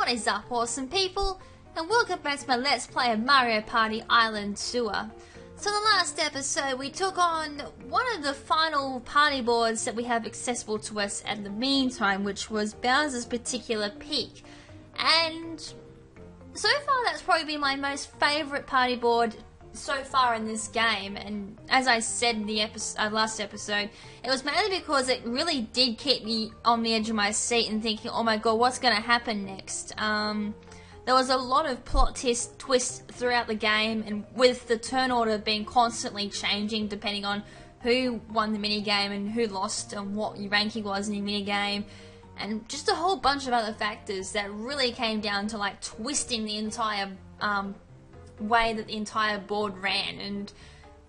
What is up, awesome people, and welcome back to my Let's Play of Mario Party Island Tour. So in the last episode we took on one of the final party boards that we have accessible to us at the meantime, which was Bowser's Particular Peak. And so far that's probably been my most favourite party board so far in this game, and as I said in the last episode, it was mainly because it really did keep me on the edge of my seat and thinking, oh my god, what's going to happen next? There was a lot of plot twists throughout the game, and with the turn order being constantly changing depending on who won the minigame and who lost and what your ranking was in the minigame, and just a whole bunch of other factors that really came down to like twisting the entire way that the entire board ran. And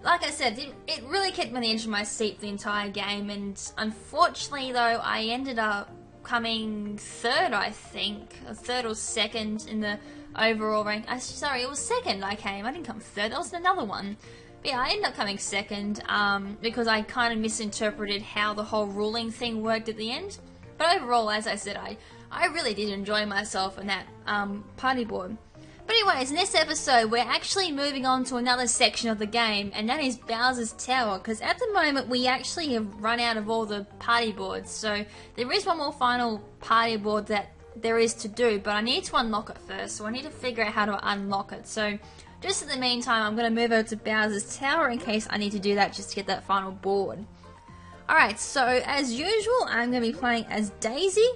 like I said, it really kept me on the edge of my seat the entire game, and unfortunately though I ended up coming third, I think, or third or second in the overall rank. Sorry, it was second I came, I didn't come third, that was another one. But yeah, I ended up coming second because I kind of misinterpreted how the whole ruling thing worked at the end. But overall, as I said, I really did enjoy myself in that party board. But anyways, in this episode, we're actually moving on to another section of the game, and that is Bowser's Tower, because at the moment we actually have run out of all the party boards, so there is one more final party board that there is to do, but I need to unlock it first, so I need to figure out how to unlock it. So just in the meantime, I'm going to move over to Bowser's Tower in case I need to do that just to get that final board. Alright, so as usual, I'm going to be playing as Daisy.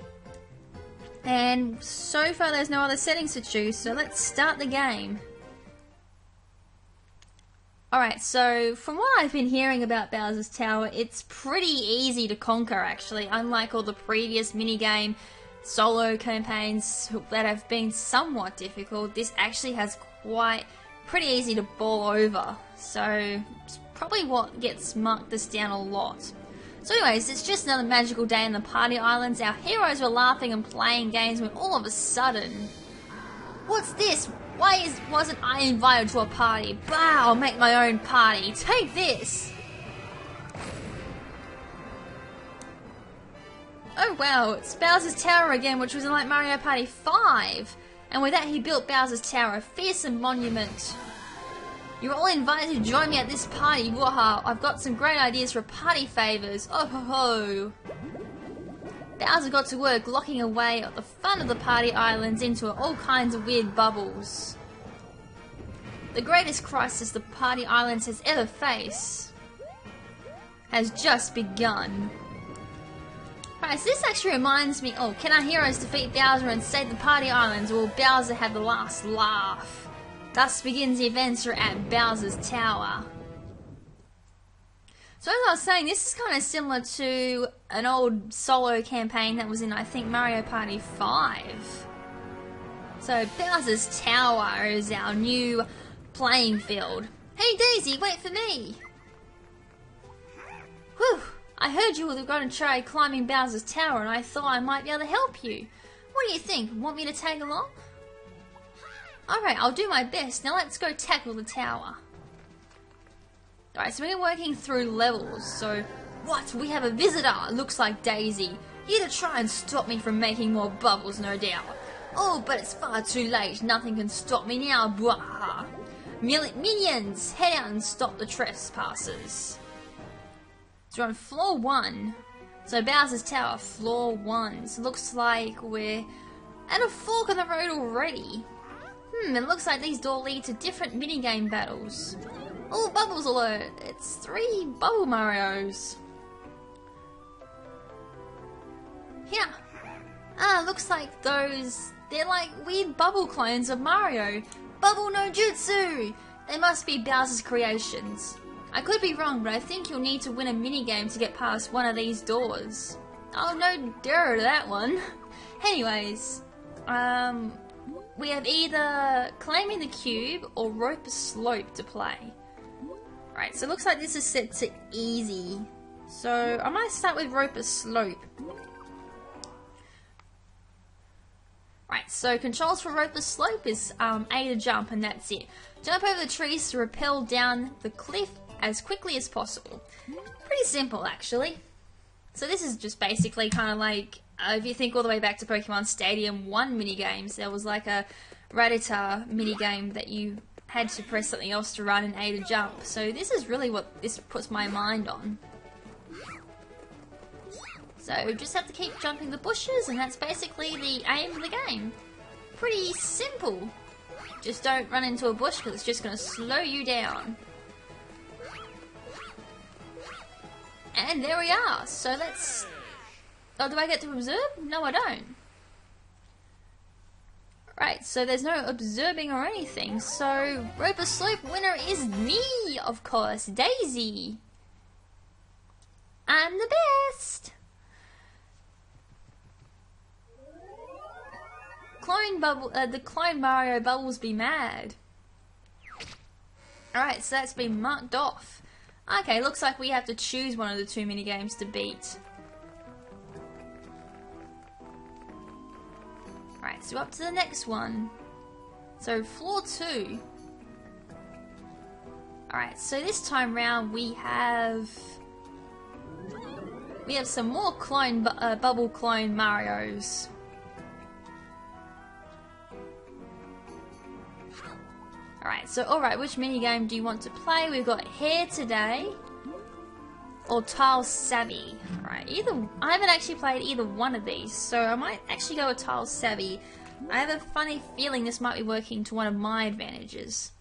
And so far there's no other settings to choose, so let's start the game. Alright, so from what I've been hearing about Bowser's Tower, it's pretty easy to conquer actually, unlike all the previous minigame solo campaigns that have been somewhat difficult. This actually has pretty easy to ball over, so it's probably what gets marked us down a lot. So anyways, it's just another magical day in the party islands. Our heroes were laughing and playing games when all of a sudden... What's this? Why wasn't I invited to a party? Bah, I'll make my own party. Take this! Oh wow, it's Bowser's Tower again, which was in like Mario Party 5. And with that he built Bowser's Tower, a fearsome monument. You're all invited to join me at this party, waha! I've got some great ideas for party favours, oh ho ho! Bowser got to work locking away at the fun of the party islands into all kinds of weird bubbles. The greatest crisis the party islands has ever faced has just begun. Right, so this actually reminds me, oh, can our heroes defeat Bowser and save the party islands, or will Bowser have the last laugh? Thus begins the adventure at Bowser's Tower. So as I was saying, this is kind of similar to an old solo campaign that was in, I think, Mario Party 5. So Bowser's Tower is our new playing field. Hey Daisy, wait for me! Whew, I heard you were going to try climbing Bowser's Tower and I thought I might be able to help you. What do you think? Want me to tag along? Alright, I'll do my best. Now let's go tackle the tower. Alright, so we're working through levels. So, what? We have a visitor. Looks like Daisy. Here to try and stop me from making more bubbles, no doubt. Oh, but it's far too late. Nothing can stop me now. Bwaha. Minions, head out and stop the trespassers. So we're on floor 1. So Bowser's Tower, floor 1. So it looks like we're at a fork in the road already. It looks like these doors lead to different minigame battles. Oh, bubbles alert! It's 3 Bubble Marios. Yeah. Looks like they're like weird bubble clones of Mario. Bubble no Jutsu! They must be Bowser's creations. I could be wrong, but I think you'll need to win a minigame to get past one of these doors. Oh, no dare to that one. Anyways, we have either Claiming the Cube or Rope a Slope to play. Right, so it looks like this is set to easy. So I might start with Rope a Slope. Right, so controls for Rope a Slope is A to jump, and that's it. Jump over the trees to rappel down the cliff as quickly as possible. Pretty simple actually. So this is just basically kind of like if you think all the way back to Pokemon Stadium 1 minigames, there was like a Rattata minigame that you had to press something else to run and A to jump. So this is really what this puts my mind on. So just have to keep jumping the bushes, and that's basically the aim of the game. Pretty simple. Just don't run into a bush because it's just going to slow you down. And there we are. So let's... Oh, do I get to observe? No, I don't. Right, so there's no observing or anything. So, Roper Slope winner is me, of course, Daisy. I'm the best. The Clone Mario Bubbles be mad. Alright, so that's been marked off. Okay, looks like we have to choose one of the 2 minigames to beat. Alright, so up to the next one. So, floor 2. Alright, so this time round we have some more bubble clone Marios. Alright, which minigame do you want to play? We've got Hair Today or Tile Savvy. Alright, I haven't actually played either one of these, so I might actually go with Tile Savvy. I have a funny feeling this might be working to one of my advantages.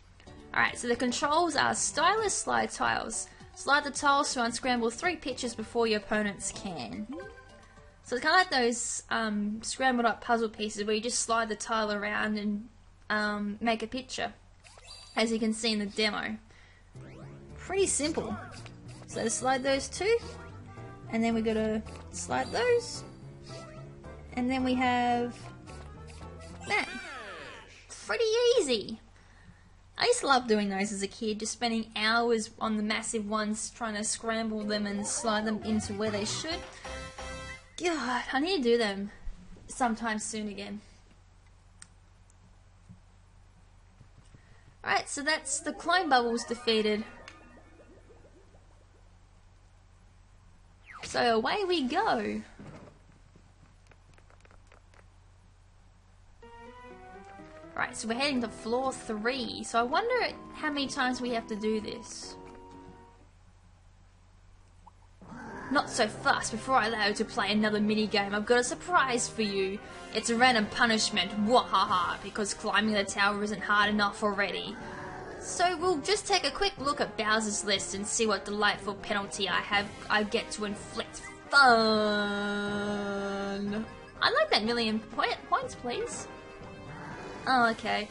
Alright, so the controls are stylus slide tiles. Slide the tiles to unscramble 3 pitches before your opponents can. So it's kind of like those scrambled up puzzle pieces where you just slide the tile around and make a picture, as you can see in the demo. Pretty simple. So slide those 2, and then we gotta slide those, and then we have that. Pretty easy. I used to love doing those as a kid, just spending hours on the massive ones trying to scramble them and slide them into where they should. God, I need to do them sometime soon again. Alright, so that's the Clone Bubbles defeated. So away we go. Right, so we're heading to floor 3. So I wonder how many times we have to do this. Not so fast. Before I allow you to play another minigame, I've got a surprise for you. It's a random punishment, wahaha, because climbing the tower isn't hard enough already. So we'll just take a quick look at Bowser's list and see what delightful penalty I get to inflict. Fun! I'd like that million points, please. Oh, okay.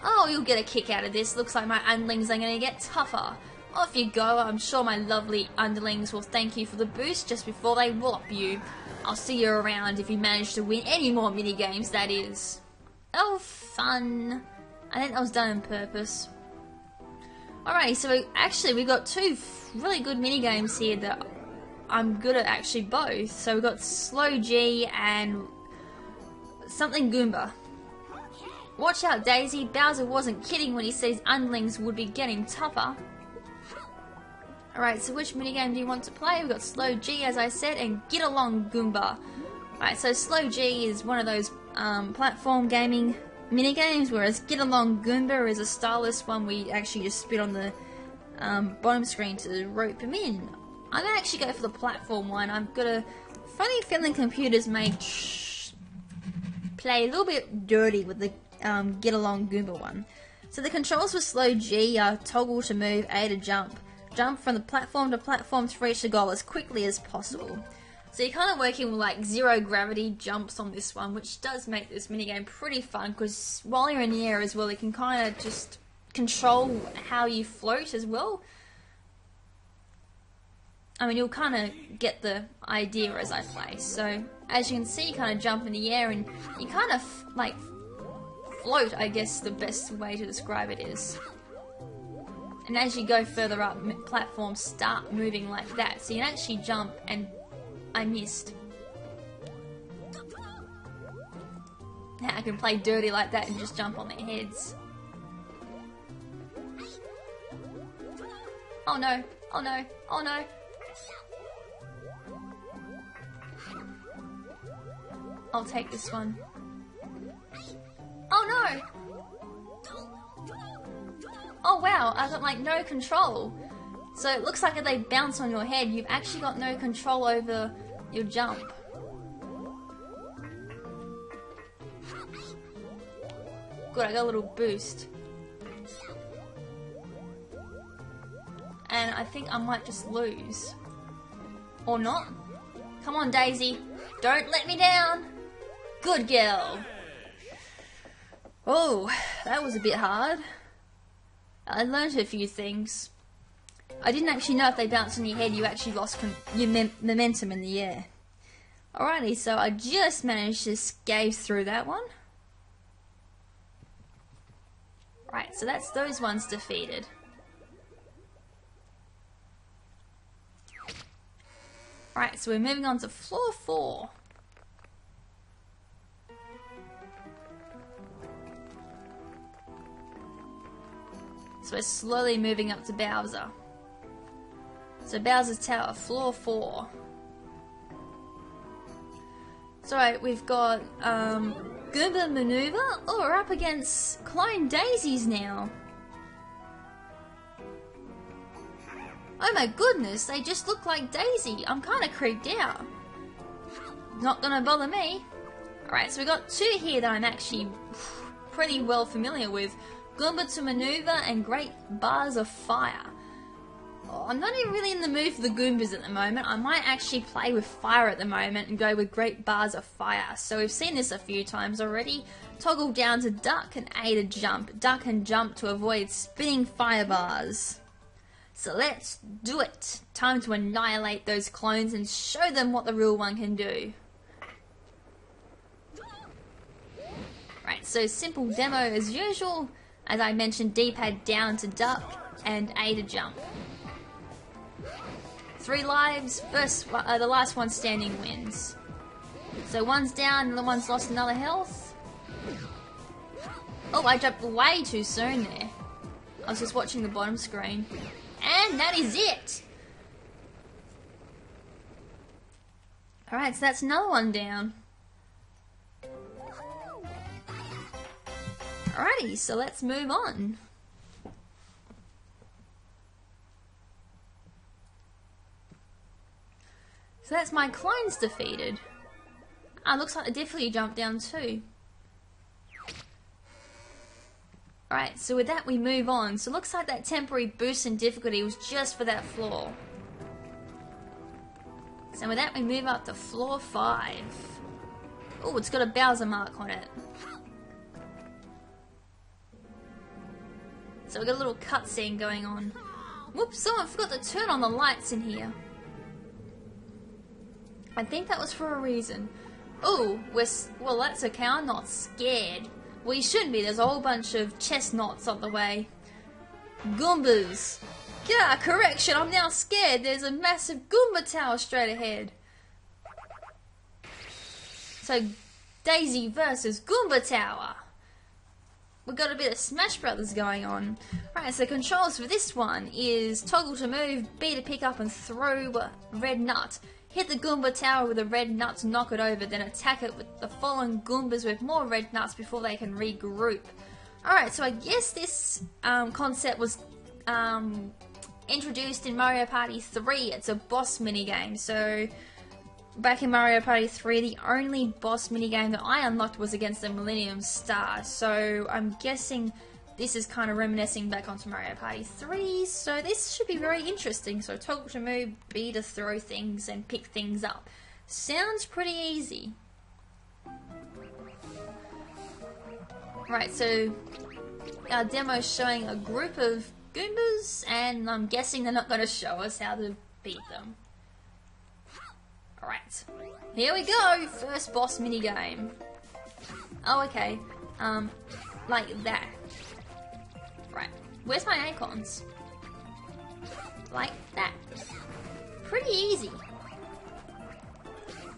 Oh, you'll get a kick out of this. Looks like my underlings are going to get tougher. Off you go. I'm sure my lovely underlings will thank you for the boost just before they wallop you. I'll see you around if you manage to win any more minigames, that is. Oh, fun. I think that was done on purpose. Alrighty, so we got 2 really good minigames here that I'm good at actually both. So we've got Slow G and something Goomba. Watch out, Daisy. Bowser wasn't kidding when he said his underlings would be getting tougher. Alright, so which minigame do you want to play? We've got Slow G, as I said, and Get Along Goomba. Alright, so Slow G is one of those platform gaming minigames, whereas Get Along Goomba is a stylus one where you actually just spit on the bottom screen to rope him in. I'm gonna actually go for the platform one. I've got a funny feeling computers may play a little bit dirty with the Get Along Goomba one. So the controls for Slow G are toggle to move, A to jump. Jump from the platform to platform to reach the goal as quickly as possible. So you're kind of working with like 0 gravity jumps on this one, which does make this minigame pretty fun, because while you're in the air as well, you can kind of just control how you float as well. I mean, you'll kind of get the idea as I play. So as you can see, you kind of jump in the air and you kind of like float, I guess the best way to describe it is. And as you go further up, platforms start moving like that. So you can actually jump, and I missed. Now I can play dirty like that and just jump on their heads. Oh no, oh no, oh no. I'll take this one. Oh no! Oh wow, I got like no control. So it looks like if they bounce on your head, you've actually got no control over your jump. Good, I got a little boost. And I think I might just lose. Or not. Come on, Daisy. Don't let me down. Good girl. Oh, that was a bit hard. I learned a few things. I didn't actually know if they bounced on your head, you actually lost your momentum in the air. Alrighty, so I just managed to scave through that one. Right, so that's those ones defeated. Right, so we're moving on to floor 4. So we're slowly moving up to Bowser. So Bowser's Tower, floor 4. So right, we've got Goomba Maneuver. Oh, we're up against Clone Daisies now. Oh my goodness, they just look like Daisy. I'm kind of creeped out. Not gonna bother me. Alright, so we got 2 here that I'm actually pretty well familiar with. Goomba to Maneuver and Great Bars of Fire. Oh, I'm not even really in the mood for the Goombas at the moment. I might actually play with fire at the moment and go with Great Bars of Fire. So we've seen this a few times already. Toggle down to duck and A to jump. Duck and jump to avoid spinning fire bars. So let's do it. Time to annihilate those clones and show them what the real one can do. Right, so simple demo as usual. As I mentioned, D-pad down to duck and A to jump. 3 lives, the last one standing wins. So one's down and the one's lost another health. Oh, I jumped way too soon there. I was just watching the bottom screen. And that is it! Alright, so that's another one down. Alrighty, so let's move on. So that's my clones defeated. Ah, looks like the difficulty jumped down too. Alright, so with that we move on. So it looks like that temporary boost in difficulty was just for that floor. So with that we move up to floor 5. Oh, it's got a Bowser mark on it. So we've got a little cutscene going on. Whoops, someone forgot to turn on the lights in here. I think that was for a reason. Oh, well that's okay, I'm not scared. Well, you shouldn't be, there's a whole bunch of chestnuts on the way. Goombas! Yeah, correction, I'm now scared, there's a massive Goomba tower straight ahead. So, Daisy versus Goomba Tower. We've got a bit of Smash Brothers going on. Right, so controls for this one is toggle to move, B to pick up and throw red nut. Hit the Goomba Tower with a red nut to knock it over, then attack it with the fallen Goombas with more red nuts before they can regroup. Alright, so I guess this concept was introduced in Mario Party 3. It's a boss minigame. So back in Mario Party 3, the only boss minigame that I unlocked was against the Millennium Star. So I'm guessing this is kind of reminiscing back onto Mario Party 3, so this should be very interesting. So toggle to move, B to throw things and pick things up. Sounds pretty easy. Right, so our demo is showing a group of Goombas, and I'm guessing they're not going to show us how to beat them. Alright, here we go, first boss minigame. Oh, okay, like that. Right, where's my icons? Like that. Pretty easy.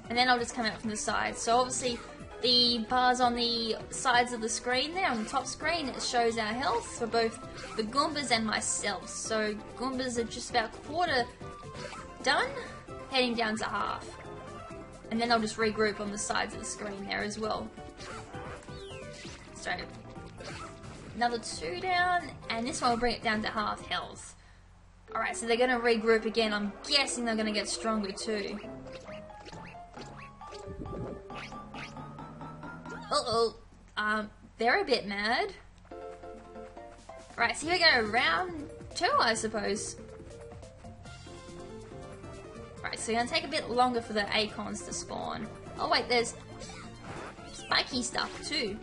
And then I'll just come out from the side. So obviously the bars on the sides of the screen there, on the top screen, it shows our health for both the Goombas and myself. So Goombas are just about quarter done, heading down to half. And then they'll just regroup on the sides of the screen there as well. So, another 2 down, and this one will bring it down to half health. Alright, so they're going to regroup again. I'm guessing they're going to get stronger too. Uh-oh. They're a bit mad. Right, so here we go, round 2, I suppose. Right, so you're gonna take a bit longer for the acorns to spawn. Oh wait, there's spiky stuff too.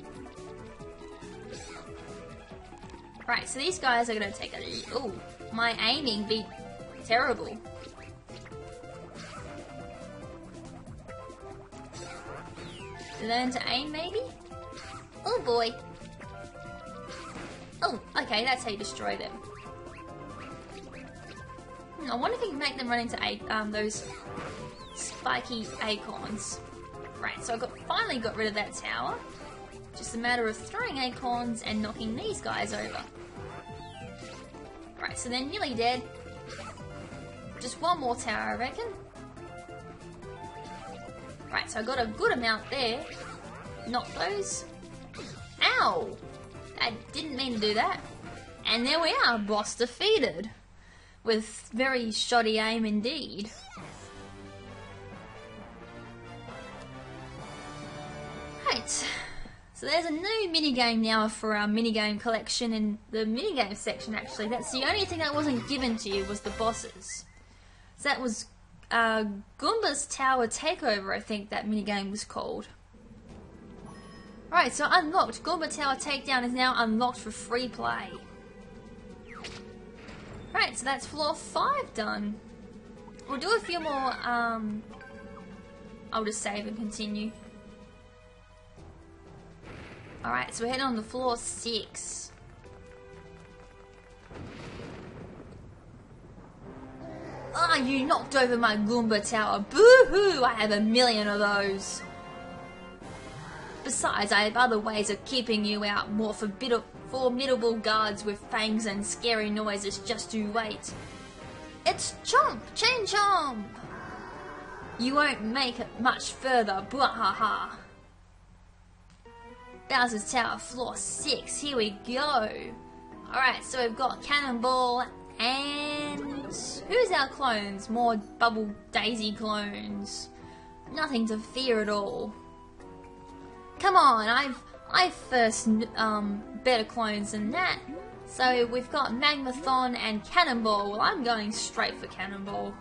Right, so these guys are gonna take a... Ooh, my aiming be terrible. Learn to aim, maybe? Oh boy. Oh, okay, that's how you destroy them. I wonder if you can make them run into those spiky acorns. Right, so I finally got rid of that tower. Just a matter of throwing acorns and knocking these guys over. Right, so they're nearly dead. Just one more tower, I reckon. Right, so I got a good amount there. Knock those. Ow! I didn't mean to do that. And there we are, boss defeated. With very shoddy aim indeed. Right. So there's a new minigame now for our minigame collection in the minigame section actually. That's the only thing that wasn't given to you was the bosses. So that was Goomba's Tower Takeover, I think that minigame was called. Right, so unlocked. Goomba Tower Takedown is now unlocked for free play. Right, so that's floor 5 done. We'll do a few more, I'll just save and continue. Alright, so we're heading on to floor 6. Ah, you knocked over my Goomba Tower. Boo-hoo! I have a million of those. Besides, I have other ways of keeping you out. More formidable guards with fangs and scary noises. Just you wait. It's Chomp! Chain Chomp! You won't make it much further. Bwahaha. Bowser's Tower, floor 6. Here we go. Alright, so we've got Cannonball and... who's our clones? More Bubble Daisy clones. Nothing to fear at all. Come on, I've first better clones than that. So we've got Magmathon and Cannonball. Well, I'm going straight for Cannonball.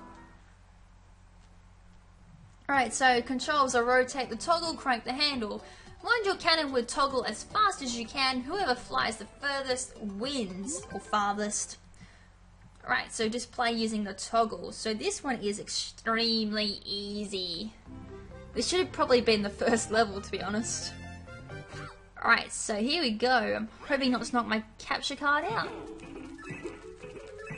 Alright, so controls are rotate the toggle, crank the handle. Wind your cannon with toggle as fast as you can. Whoever flies the furthest wins, or farthest. Right, so just play using the toggle. So this one is extremely easy. This should have probably been the first level, to be honest. Alright, so here we go. I'm hoping not to knock my capture card out.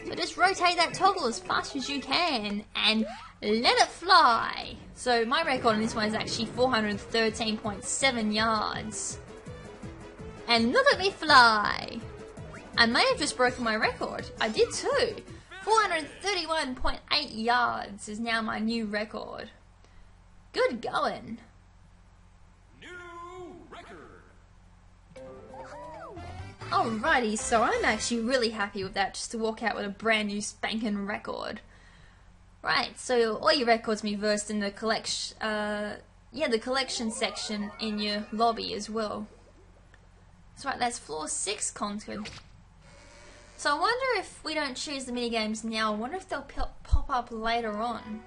So just rotate that toggle as fast as you can and let it fly. So my record on this one is actually 413.7 yards. And look at me fly. I may have just broken my record. I did too. 431.8 yards is now my new record. Good going. New record. Alrighty, so I'm actually really happy with that, just to walk out with a brand new spanking record. Right, so all your records be versed in the collection, the collection section in your lobby as well. That's right, that's floor 6 conquered. So I wonder if we don't choose the minigames now, I wonder if they'll pop up later on.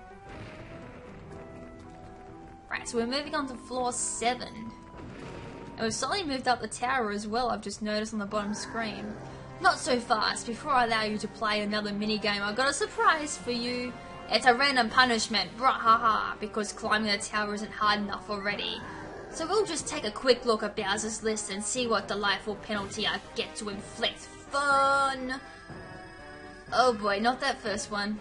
Right, so we're moving on to floor 7. And we've slowly moved up the tower as well, I've just noticed on the bottom screen. Not so fast, before I allow you to play another minigame, I've got a surprise for you. It's a random punishment, brahaha, because climbing the tower isn't hard enough already. So we'll just take a quick look at Bowser's list and see what delightful penalty I get to inflict. Fun! Oh boy, not that first one.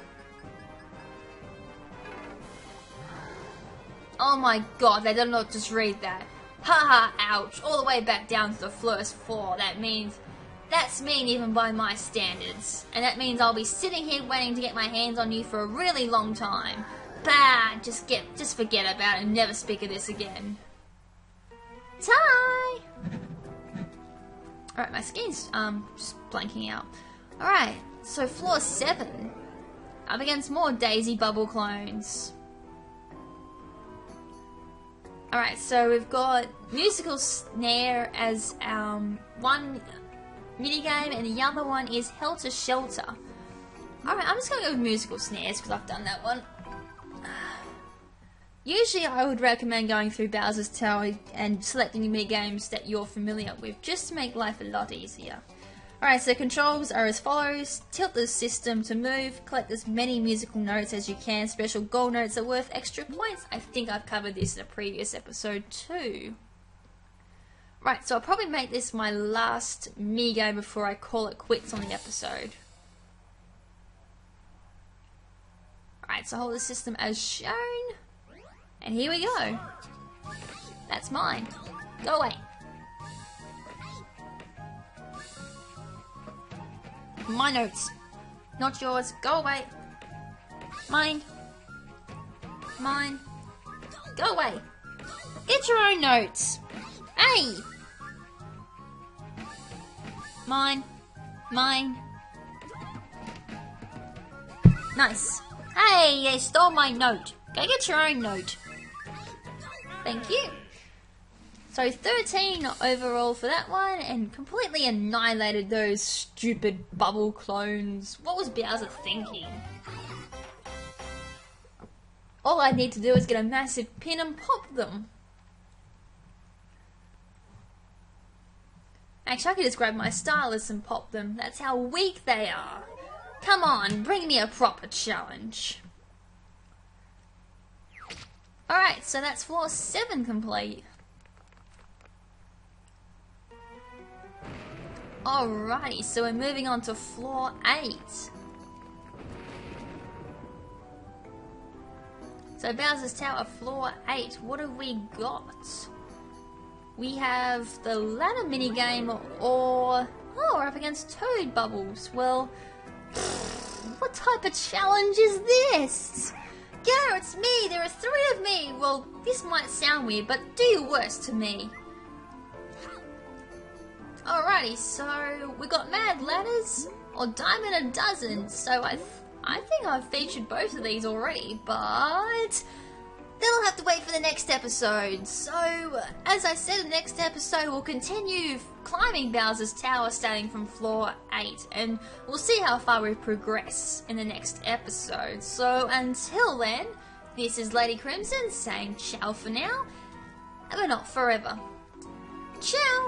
Oh my god, they did not just read that. Haha, ouch, all the way back down to the first floor. That's mean even by my standards. And that means I'll be sitting here waiting to get my hands on you for a really long time. Bah! Just forget about it and never speak of this again. Tie! Alright, my skin's just blanking out. Alright, so floor 7. Up against more Daisy Bubble clones. Alright, so we've got musical snare as one minigame, and the other one is Helter Shelter. Alright, I'm just going to go with musical snares because I've done that one. Usually I would recommend going through Bowser's Tower and selecting the minigames that you're familiar with, just to make life a lot easier. Alright, so controls are as follows. Tilt the system to move, collect as many musical notes as you can. Special gold notes are worth extra points. I think I've covered this in a previous episode too. Right, so I'll probably make this my last minigame before I call it quits on the episode. Alright, so hold the system as shown. And here we go. That's mine. Go away. My notes. Not yours. Go away. Mine. Mine. Go away. Get your own notes. Hey! Mine. Mine. Nice. Hey, they stole my note. Go get your own note. Thank you. So 13 overall for that one, and completely annihilated those stupid bubble clones. What was Bowser thinking? All I need to do is get a massive pin and pop them. Actually, I could just grab my stylus and pop them. That's how weak they are. Come on, bring me a proper challenge. Alright, so that's floor 7 complete. Alrighty, so we're moving on to floor 8. So Bowser's Tower, floor 8. What have we got? We have the ladder minigame, or... oh, we're up against Toad Bubbles. Well, what type of challenge is this? Yeah, it's me. There are 3 of me. Well, this might sound weird, but do your worst to me. Alrighty, so we got Mad Ladders or Diamond a Dozen. So I think I've featured both of these already, but they'll have to wait for the next episode. So, as I said, the next episode we'll continue climbing Bowser's Tower starting from floor 8, and we'll see how far we progress in the next episode. So, until then, this is Lady KrimZen saying ciao for now, but not forever. Ciao!